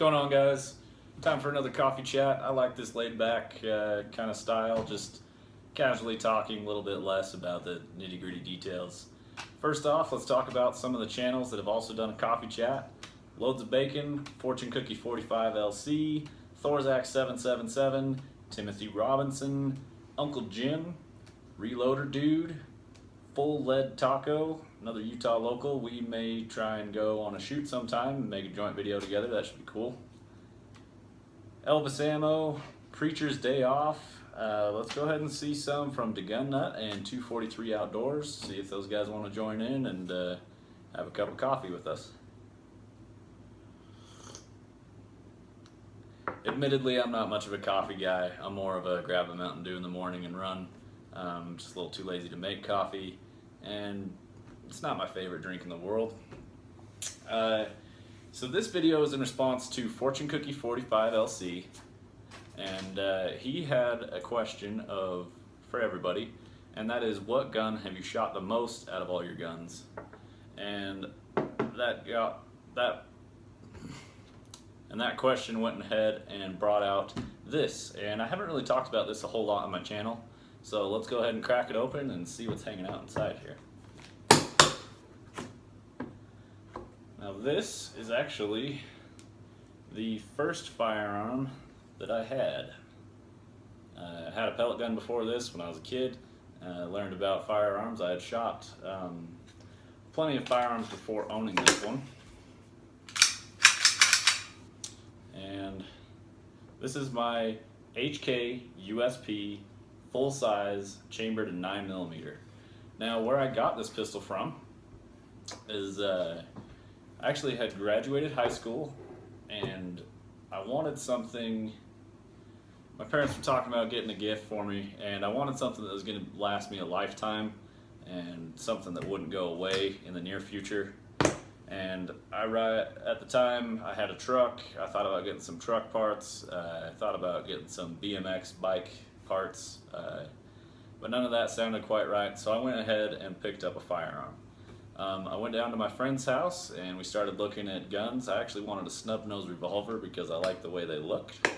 going on, guys? Time for another coffee chat. I like this laid back kind of style, just casually talking a little bit less about the nitty gritty details. First off, let's talk about some of the channels that have also done a coffee chat. Loads of Bacon, Fortune Cookie 45 LC, Thorzak 777, Timothy Robinson, Uncle Jim, Reloader Dude, Full Lead Taco, another Utah local. We may try and go on a shoot sometime and make a joint video together. That should be cool. Elvis Ammo, Preacher's Day Off. Let's go ahead and see some from DeGun Nut and 243 Outdoors. See if those guys want to join in and have a cup of coffee with us. Admittedly, I'm not much of a coffee guy. I'm more of a grab a Mountain Dew in the morning and run. Just a little too lazy to make coffee, and it's not my favorite drink in the world. So this video is in response to Fortune Cookie 45 LC, and he had a question for everybody, and that is, what gun have you shot the most out of all your guns? And that question went ahead and brought out this, and I haven't really talked about this a whole lot on my channel, so let's go ahead and crack it open and see what's hanging out inside here. Now this is actually the first firearm that I had. I had a pellet gun before this when I was a kid. Learned about firearms. I had shot plenty of firearms before owning this one. And this is my HK USP full size chambered in 9mm. Now where I got this pistol from is I actually had graduated high school and I wanted something. My parents were talking about getting a gift for me, and I wanted something that was going to last me a lifetime and something that wouldn't go away in the near future. And at the time I had a truck. I thought about getting some truck parts. I thought about getting some BMX bike parts, but none of that sounded quite right, so I went ahead and picked up a firearm. I went down to my friend's house and we started looking at guns. I actually wanted a snub-nose revolver because I liked the way they looked,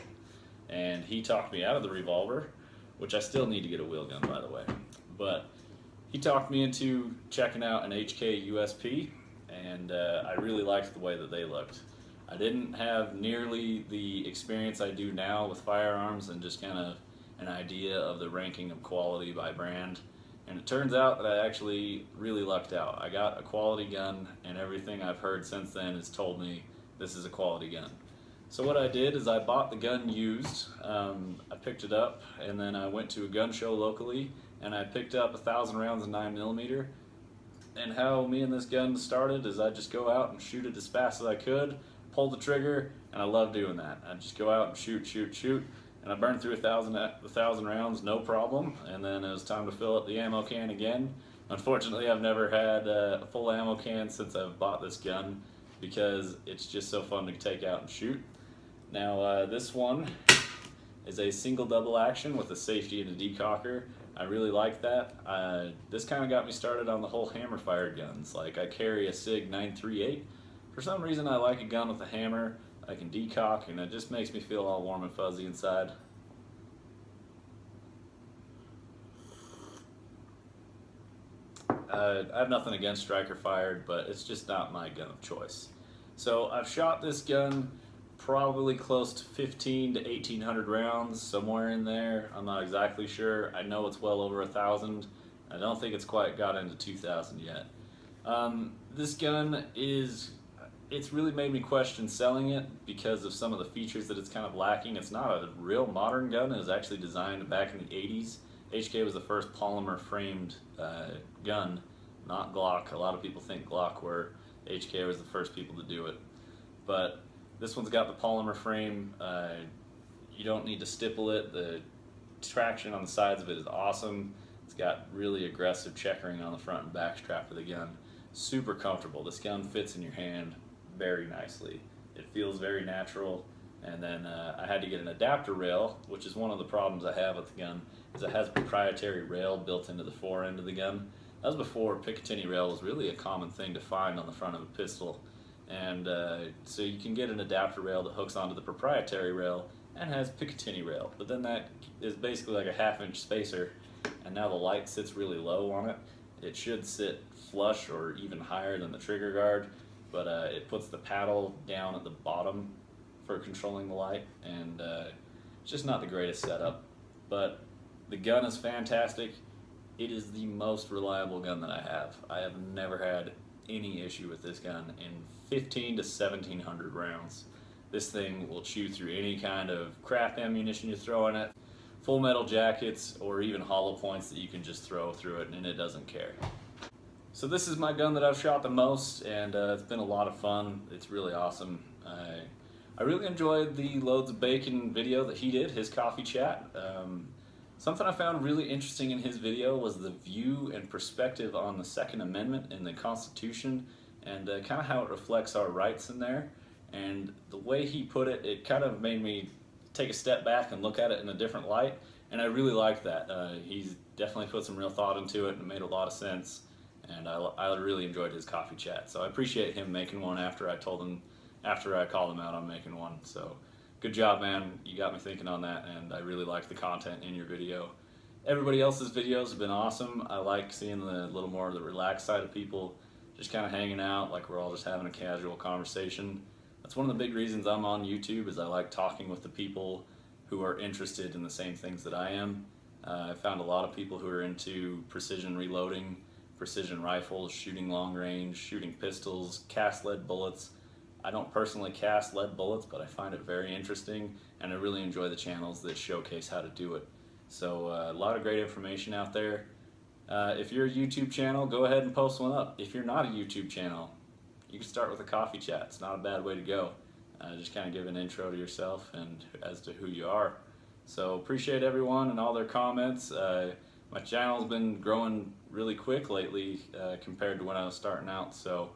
and he talked me out of the revolver, which I still need to get a wheel gun, by the way. But he talked me into checking out an HK USP, and I really liked the way that they looked. I didn't have nearly the experience I do now with firearms and just kind of an idea of the ranking of quality by brand. And it turns out that I actually really lucked out. I got a quality gun, and everything I've heard since then has told me this is a quality gun. So what I did is I bought the gun used. I picked it up, and then I went to a gun show locally, and I picked up 1,000 rounds of 9mm. And how me and this gun started is I just go out and shoot it as fast as I could, pull the trigger, and I love doing that. I just go out and shoot. And I burned through 1,000 rounds, no problem. And then it was time to fill up the ammo can again. Unfortunately, I've never had a full ammo can since I've bought this gun because it's just so fun to take out and shoot. Now this one is a single double action with a safety and a decocker. I really like that. This kind of got me started on the whole hammer fired guns. Like, I carry a SIG 938. For some reason I like a gun with a hammer I can decock, and it just makes me feel all warm and fuzzy inside. I have nothing against striker fired, but it's just not my gun of choice. So I've shot this gun probably close to 1,500 to 1,800 rounds, somewhere in there. I'm not exactly sure. I know it's well over 1,000. I don't think it's quite got into 2,000 yet. This gun it's really made me question selling it because of some of the features that it's kind of lacking. It's not a real modern gun. It was actually designed back in the 80s. HK was the first polymer framed gun, not Glock. A lot of people think Glock were. HK was the first people to do it. But this one's got the polymer frame. You don't need to stipple it. The traction on the sides of it is awesome. It's got really aggressive checkering on the front and back strap of the gun. Super comfortable. This gun fits in your hand very nicely. It feels very natural. And then I had to get an adapter rail, which is one of the problems I have with the gun, is it has a proprietary rail built into the fore end of the gun. That was before Picatinny rail was really a common thing to find on the front of a pistol. And so you can get an adapter rail that hooks onto the proprietary rail and has Picatinny rail, but then that is basically like a 1/2 inch spacer, and now the light sits really low on it. It should sit flush or even higher than the trigger guard, but it puts the paddle down at the bottom for controlling the light, and it's just not the greatest setup. But the gun is fantastic. It is the most reliable gun that I have. I have never had any issue with this gun in 15 to 1700 rounds. This thing will chew through any kind of crap ammunition you throw in it, full metal jackets, or even hollow points that you can just throw through it, and it doesn't care. So this is my gun that I've shot the most, and it's been a lot of fun. It's really awesome. I really enjoyed the Loads of Bacon video that he did, his coffee chat. Something I found really interesting in his video was the view and perspective on the Second Amendment in the Constitution, and kind of how it reflects our rights in there. And the way he put it, it kind of made me take a step back and look at it in a different light, and I really liked that. He's definitely put some real thought into it and it made a lot of sense, and I really enjoyed his coffee chat. So I appreciate him making one after I called him out on making one. So good job, man. You got me thinking on that, and I really liked the content in your video. Everybody else's videos have been awesome. I like seeing the little more of the relaxed side of people, just kind of hanging out, like we're all just having a casual conversation. That's one of the big reasons I'm on YouTube, is I like talking with the people who are interested in the same things that I am. I found a lot of people who are into precision reloading, precision rifles, shooting long range, shooting pistols, cast lead bullets. I don't personally cast lead bullets, but I find it very interesting, and I really enjoy the channels that showcase how to do it. So a lot of great information out there. If you're a YouTube channel, go ahead and post one up. If you're not a YouTube channel, you can start with a coffee chat. It's not a bad way to go. Just kind of give an intro to yourself and as to who you are. So appreciate everyone and all their comments. My channel's been growing really quick lately compared to when I was starting out. So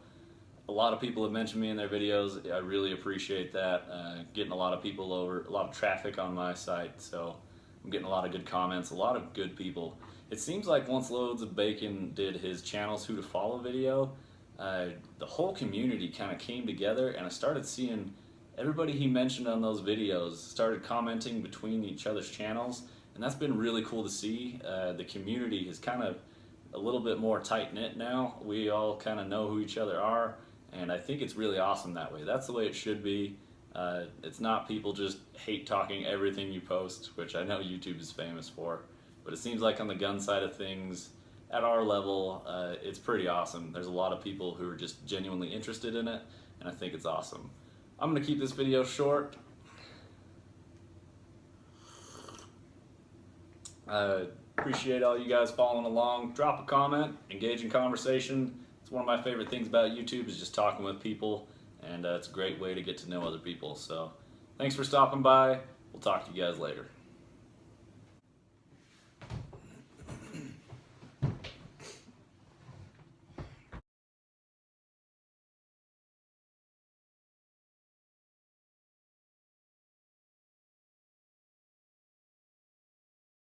a lot of people have mentioned me in their videos. I really appreciate that. Getting a lot of people over, a lot of traffic on my site. So I'm getting a lot of good comments, a lot of good people. It seems like once Loads of Bacon did his channels Who to Follow video, the whole community kind of came together, and I started seeing everybody he mentioned on those videos started commenting between each other's channels, and that's been really cool to see. The community is kind of a little bit more tight-knit now. We all kind of know who each other are, and I think it's really awesome that way. That's the way it should be. It's not people just hate talking everything you post, which I know YouTube is famous for, but it seems like on the gun side of things, at our level, it's pretty awesome. There's a lot of people who are just genuinely interested in it, and I think it's awesome. I'm going to keep this video short. Appreciate all you guys following along. Drop a comment, engage in conversation. It's one of my favorite things about YouTube, is just talking with people, and it's a great way to get to know other people. So thanks for stopping by. We'll talk to you guys later.